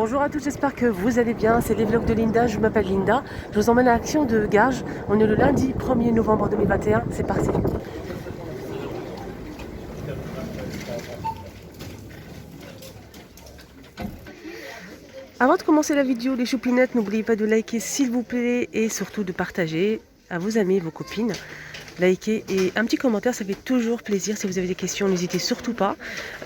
Bonjour à tous, j'espère que vous allez bien. C'est les vlogs de Linda, je m'appelle Linda. Je vous emmène à l'Action de Garges. On est le lundi 1er novembre 2021. C'est parti. Avant de commencer la vidéo, les choupinettes, n'oubliez pas de liker s'il vous plaît et surtout de partager à vos amis, vos copines. Liker et un petit commentaire, ça fait toujours plaisir. Si vous avez des questions, n'hésitez surtout pas.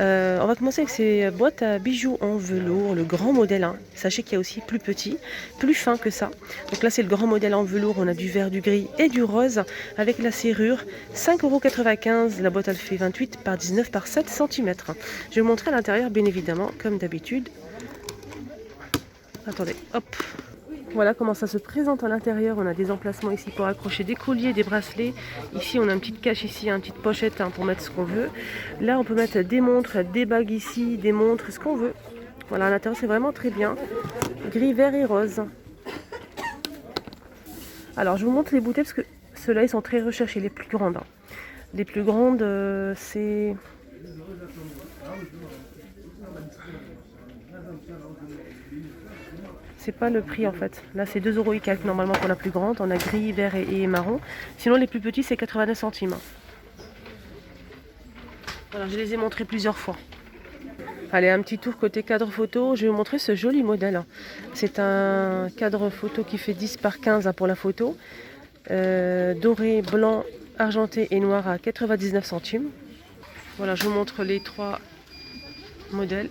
On va commencer avec ces boîtes à bijoux en velours, le grand modèle, hein. Sachez qu'il y a aussi plus petit, plus fin que ça. Donc là, c'est le grand modèle en velours. On a du vert, du gris et du rose avec la serrure. 5,95 €. La boîte, elle fait 28 par 19 par 7 cm. Je vais vous montrer à l'intérieur, bien évidemment, comme d'habitude. Attendez, hop. Voilà comment ça se présente à l'intérieur. On a des emplacements ici pour accrocher des colliers, des bracelets. Ici, on a une petite cache ici, une petite pochette, hein, pour mettre ce qu'on veut. Là, on peut mettre des montres, des bagues ici, des montres, ce qu'on veut. Voilà, à l'intérieur, c'est vraiment très bien. Gris, vert et rose. Alors, je vous montre les bouteilles parce que ceux-là, ils sont très recherchés, les plus grandes, hein. Les plus grandes, c'est... C'est pas le prix en fait. Là c'est 2 € et quelques normalement pour la plus grande. On a gris, vert et marron. Sinon les plus petits c'est 89 centimes. Voilà, je les ai montrés plusieurs fois. Allez, un petit tour côté cadre photo. Je vais vous montrer ce joli modèle. C'est un cadre photo qui fait 10 par 15 pour la photo. Doré, blanc, argenté et noir à 99 centimes. Voilà, je vous montre les trois modèles.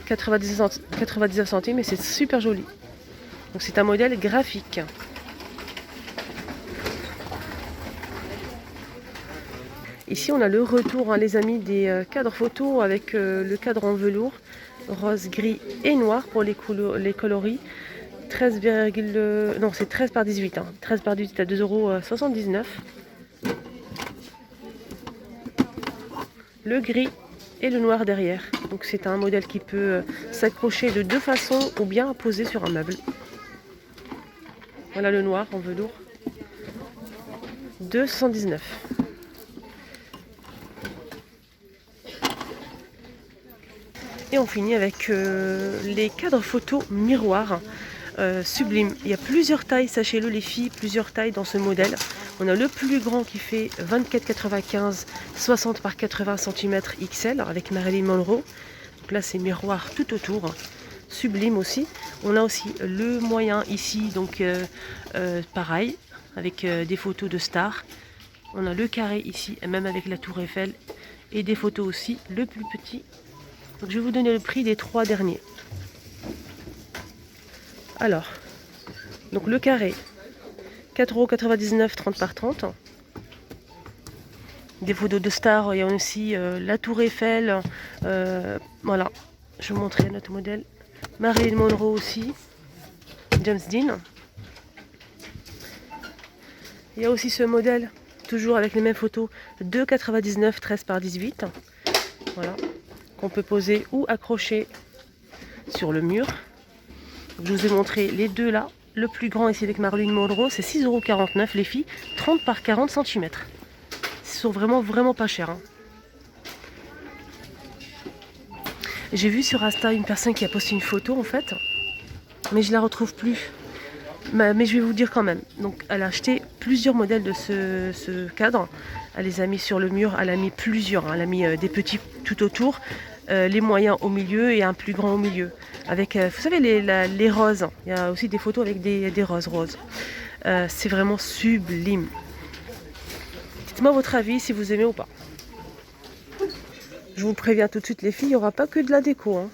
99 centimes et c'est super joli. Donc c'est un modèle graphique. Ici on a le retour, hein, les amis, des cadres photos avec le cadre en velours rose, gris et noir pour les coloris. 13, non, c'est 13 par 18, hein. 13 par 18 à 2,79 €. Le gris et le noir derrière. Donc c'est un modèle qui peut s'accrocher de deux façons ou bien poser sur un meuble. Voilà le noir en velours. 2,79 €. Et on finit avec les cadres photos miroirs sublimes. Il y a plusieurs tailles, sachez-le les filles, plusieurs tailles dans ce modèle. On a le plus grand qui fait 24,95 60 par 80 cm XL avec Marilyn Monroe. Donc là c'est miroir tout autour, sublime aussi. On a aussi le moyen ici, donc pareil, avec des photos de stars. On a le carré ici, même avec la tour Eiffel, et des photos aussi, le plus petit. Donc je vais vous donner le prix des trois derniers. Alors, donc le carré, 4,99 € 30 par 30. Des photos de stars, il y a aussi la tour Eiffel. Voilà, je vais vous montrer notre modèle. Marilyn Monroe aussi, James Dean. Il y a aussi ce modèle, toujours avec les mêmes photos, 2,99 13 par 18. Voilà, qu'on peut poser ou accrocher sur le mur. Je vous ai montré les deux là. Le plus grand ici avec Marilyn Monroe, c'est 6,49 € les filles, 30 par 40 cm. Ils sont vraiment pas chers, hein. J'ai vu sur Insta une personne qui a posté une photo en fait, mais je la retrouve plus. Mais je vais vous dire quand même. Donc elle a acheté plusieurs modèles de ce cadre. Elle les a mis sur le mur, elle a mis plusieurs, hein. Elle a mis des petits tout autour, les moyens au milieu et un plus grand au milieu. Avec, vous savez, les roses. Il y a aussi des photos avec des roses. C'est vraiment sublime. Dites-moi votre avis, si vous aimez ou pas. Je vous préviens tout de suite les filles, il n'y aura pas que de la déco, hein.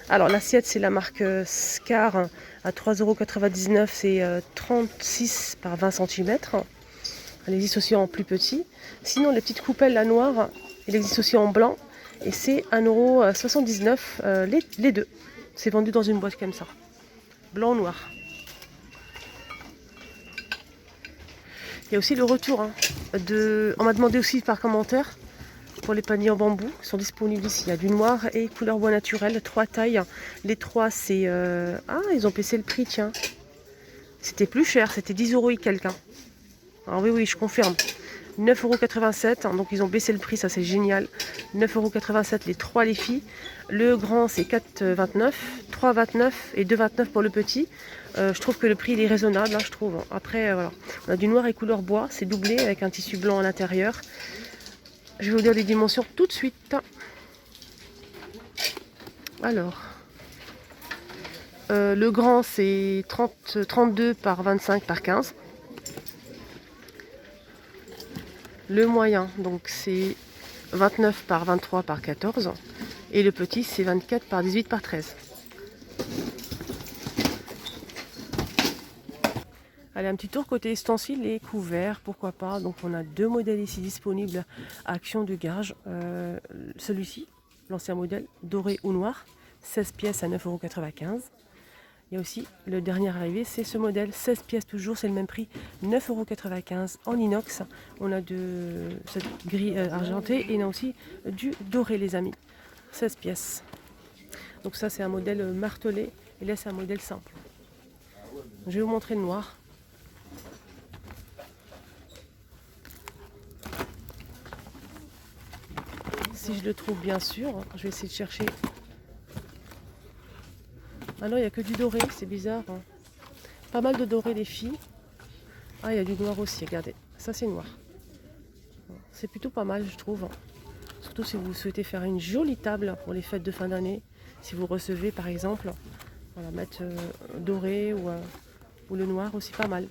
Alors l'assiette c'est la marque Scar à 3,99 €, c'est 36 par 20 cm. Elle existe aussi en plus petit. Sinon les petites coupelles, la noire, elle existe aussi en blanc. Et c'est 1,79 € les deux. C'est vendu dans une boîte comme ça. Blanc noir. Il y a aussi le retour, hein, on m'a demandé aussi par commentaire pour les paniers en bambou. Ils sont disponibles ici. Il y a du noir et couleur bois naturel. 3 tailles. Les 3 c'est... Ah, ils ont baissé le prix, tiens. C'était plus cher. C'était 10 € et quelques, hein. Alors oui, je confirme. 9,87 €. Donc ils ont baissé le prix, ça c'est génial. 9,87 € les 3 les filles. Le grand c'est 4,29 €, 3,29 € et 2,29 € pour le petit. Je trouve que le prix il est raisonnable, hein, je trouve. Après, voilà. On a du noir et couleur bois, c'est doublé avec un tissu blanc à l'intérieur. Je vais vous dire les dimensions tout de suite. Alors, le grand c'est 32 par 25 par 15. Le moyen, donc c'est 29 par 23 par 14. Et le petit, c'est 24 par 18 par 13. Allez, un petit tour côté ustensiles et couverts, pourquoi pas. Donc on a deux modèles ici disponibles à action de gage. Celui-ci, l'ancien modèle, doré ou noir, 16 pièces à 9,95 €. Il y a aussi le dernier arrivé, c'est ce modèle, 16 pièces toujours, c'est le même prix, 9,95 € en inox. On a de cette gris argenté et on a aussi du doré les amis, 16 pièces. Donc ça c'est un modèle martelé et là c'est un modèle simple. Je vais vous montrer le noir. Si je le trouve bien sûr, je vais essayer de chercher. Ah non, il n'y a que du doré, c'est bizarre. Hein. Pas mal de doré les filles. Ah, il y a du noir aussi, regardez. Ça, c'est noir. C'est plutôt pas mal, je trouve. Surtout si vous souhaitez faire une jolie table pour les fêtes de fin d'année. Si vous recevez, par exemple, voilà, mettre doré ou le noir aussi, pas mal.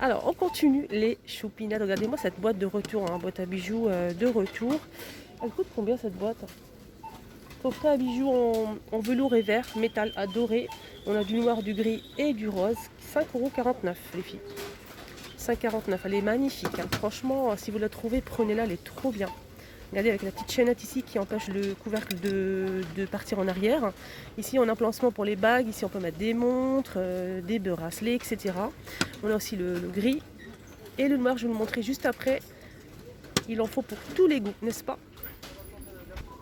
Alors, on continue les choupinettes. Regardez-moi cette boîte de retour, hein, boîte à bijoux de retour. Elle coûte combien cette boîte ? Coffret à bijoux en velours et vert, métal à doré. On a du noir, du gris et du rose. 5,49 € les filles. 5,49 €. Elle est magnifique. Hein. Franchement, si vous la trouvez, prenez-la. Elle est trop bien. Regardez avec la petite chaînette ici qui empêche le couvercle de partir en arrière. Ici, on a un placement pour les bagues. Ici, on peut mettre des montres, des bracelets, etc. On a aussi le gris et le noir. Je vais vous le montrer juste après. Il en faut pour tous les goûts, n'est-ce pas?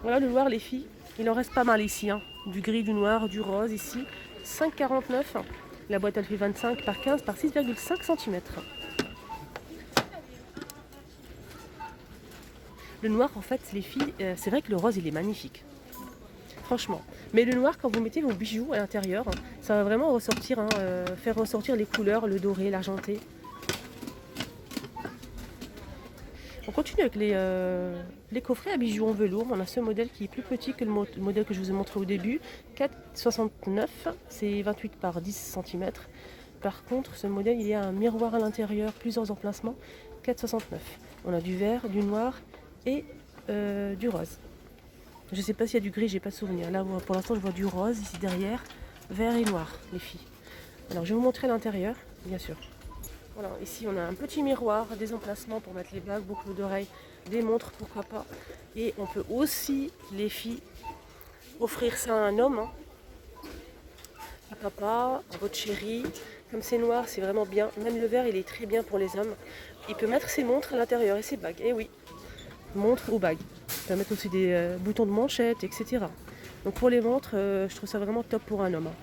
Voilà le noir, les filles. Il en reste pas mal ici, hein. Du gris, du noir, du rose ici. 5,49 €. La boîte elle fait 25 par 15 par 6,5 cm. Le noir en fait les filles, c'est vrai que le rose il est magnifique. Franchement. Mais le noir quand vous mettez vos bijoux à l'intérieur, ça va vraiment ressortir, hein, faire ressortir les couleurs, le doré, l'argenté. On continue avec les coffrets à bijoux en velours. On a ce modèle qui est plus petit que le modèle que je vous ai montré au début. 4,69 €, c'est 28 par 10 cm. Par contre, ce modèle, il y a un miroir à l'intérieur, plusieurs emplacements. 4,69 €. On a du vert, du noir et du rose. Je ne sais pas s'il y a du gris, j'ai pas de souvenir. Là, pour l'instant, je vois du rose ici derrière, vert et noir, les filles. Alors, je vais vous montrer l'intérieur, bien sûr. Voilà, ici on a un petit miroir, des emplacements pour mettre les bagues, boucles d'oreilles, des montres, pourquoi pas. Et on peut aussi, les filles, offrir ça à un homme, hein. À papa, à votre chéri. Comme c'est noir, c'est vraiment bien. Même le vert, il est très bien pour les hommes. Il peut mettre ses montres à l'intérieur et ses bagues. Et oui, montres ou bagues. Il peut mettre aussi des boutons de manchette, etc. Donc pour les montres, je trouve ça vraiment top pour un homme, hein.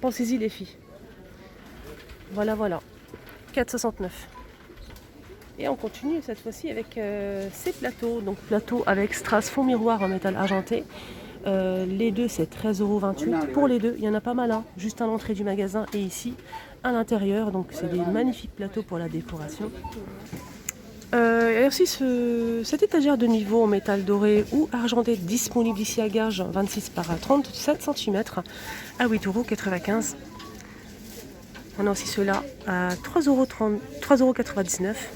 Pensez-y les filles. Voilà, voilà. 4,69 €. Et on continue cette fois-ci avec ces plateaux. Donc plateau avec strass fond miroir en métal argenté. Les deux c'est 13,28 € pour les deux. Il y en a pas mal, hein, juste à l'entrée du magasin et ici à l'intérieur. Donc c'est des magnifiques plateaux pour la décoration. Et aussi cette étagère de niveau en métal doré ou argenté disponible ici à Gage, 26 par 37 cm à 8,95 €. On a aussi ceux-là à 3,99 €.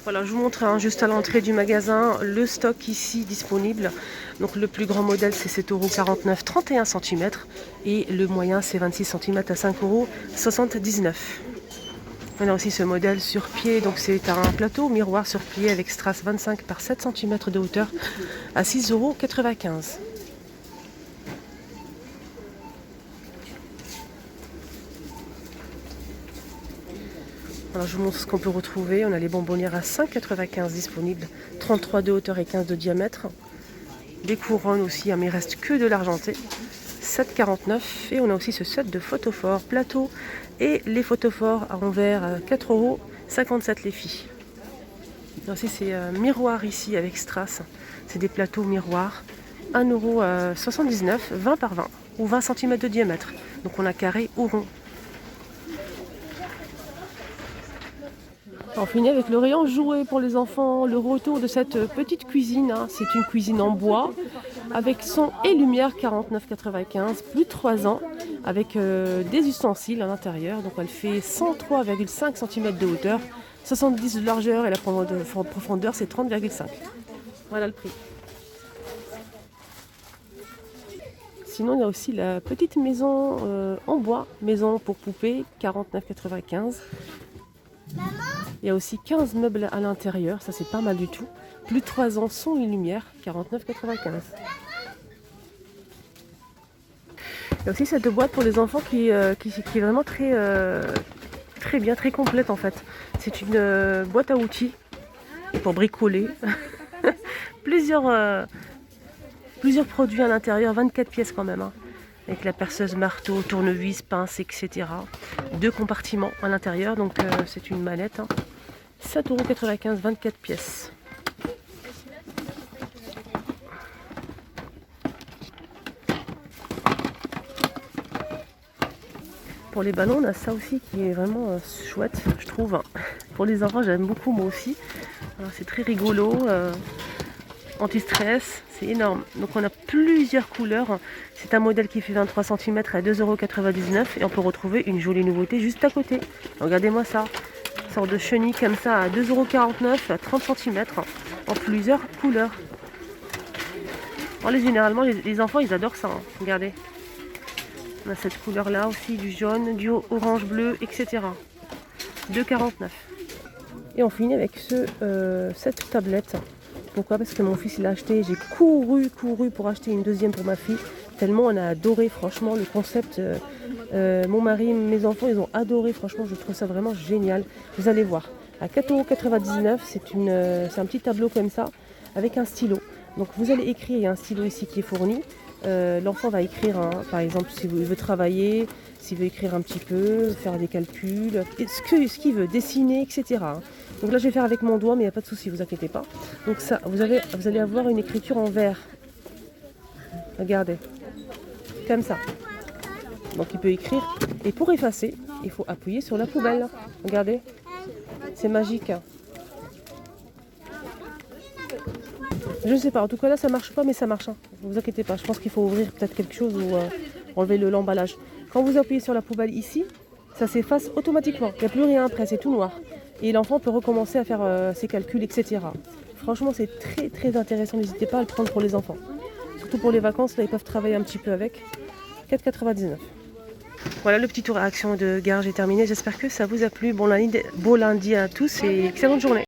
Voilà, je vous montre, hein, juste à l'entrée du magasin le stock ici disponible. Donc le plus grand modèle c'est 7,49 €, 31 cm. Et le moyen c'est 26 cm à 5,79 €. On a aussi ce modèle sur pied, donc c'est un plateau miroir sur pied avec strass 25 par 7 cm de hauteur à 6,95 €. Alors je vous montre ce qu'on peut retrouver. On a les bonbonnières à 5,95 € disponibles, 33 de hauteur et 15 de diamètre. Des couronnes aussi, hein, mais il reste que de l'argenté, 7,49 €. Et on a aussi ce set de photophores plateau et les photophores en verre à 4,99 €. 57 les filles. Aussi c'est miroir ici avec strass. C'est des plateaux miroirs. 1,79 €, 20 par 20 ou 20 cm de diamètre. Donc on a carré ou rond. On finit avec le rayon jouets pour les enfants, le retour de cette petite cuisine. C'est une cuisine en bois avec son et lumière 49,95, plus de 3 ans, avec des ustensiles à l'intérieur. Donc elle fait 103,5 cm de hauteur, 70 de largeur et la profondeur c'est 30,5. Voilà le prix. Sinon il y a aussi la petite maison en bois, maison pour poupées, 49,95. Il y a aussi 15 meubles à l'intérieur, ça c'est pas mal du tout. Plus de 3 ans, son et lumière, 49,95. Il y a aussi cette boîte pour les enfants qui est vraiment très bien, très complète en fait. C'est une boîte à outils pour bricoler. plusieurs produits à l'intérieur, 24 pièces quand même. Avec la perceuse, marteau, tournevis, pince, etc. 2 compartiments à l'intérieur, donc c'est une mallette. 7,95 €, 24 pièces. Pour les ballons, on a ça aussi qui est vraiment chouette, je trouve. Pour les enfants, j'aime beaucoup moi aussi. C'est très rigolo, anti-stress, c'est énorme. Donc on a plusieurs couleurs. C'est un modèle qui fait 23 cm à 2,99 € et on peut retrouver une jolie nouveauté juste à côté. Regardez-moi ça. Une sorte de chenille comme ça à 2,49 € à 30 cm en plusieurs couleurs. Généralement, les enfants, ils adorent ça. Regardez. On a cette couleur-là aussi, du jaune, du orange, bleu, etc. 2,49 €. Et on finit avec cette tablette. Pourquoi? Parce que mon fils il a acheté, j'ai couru pour acheter une deuxième pour ma fille. Tellement on a adoré, franchement, le concept. Mon mari, mes enfants, ils ont adoré, franchement, je trouve ça vraiment génial. Vous allez voir, à 4,99 €, c'est un petit tableau comme ça, avec un stylo. Donc vous allez écrire, il y a un stylo ici qui est fourni. L'enfant va écrire, par exemple, s'il veut travailler, s'il veut écrire un petit peu, faire des calculs, ce qu'il veut, dessiner, etc. Donc là, je vais faire avec mon doigt, mais il n'y a pas de souci, vous inquiétez pas. Donc ça, vous allez avoir une écriture en vert. Regardez, comme ça. Donc il peut écrire. Et pour effacer, il faut appuyer sur la poubelle. Regardez, c'est magique. Je ne sais pas, en tout cas là ça marche pas, mais ça marche. Ne vous inquiétez pas, je pense qu'il faut ouvrir peut-être quelque chose ou enlever l'emballage. Quand vous appuyez sur la poubelle ici, ça s'efface automatiquement. Il n'y a plus rien après, c'est tout noir. Et l'enfant peut recommencer à faire ses calculs, etc. Franchement, c'est très intéressant. N'hésitez pas à le prendre pour les enfants. Surtout pour les vacances, là ils peuvent travailler un petit peu avec. 4,99 €. Voilà, le petit tour réaction de Garges est terminé. J'espère que ça vous a plu. Bon lundi à tous et excellente journée.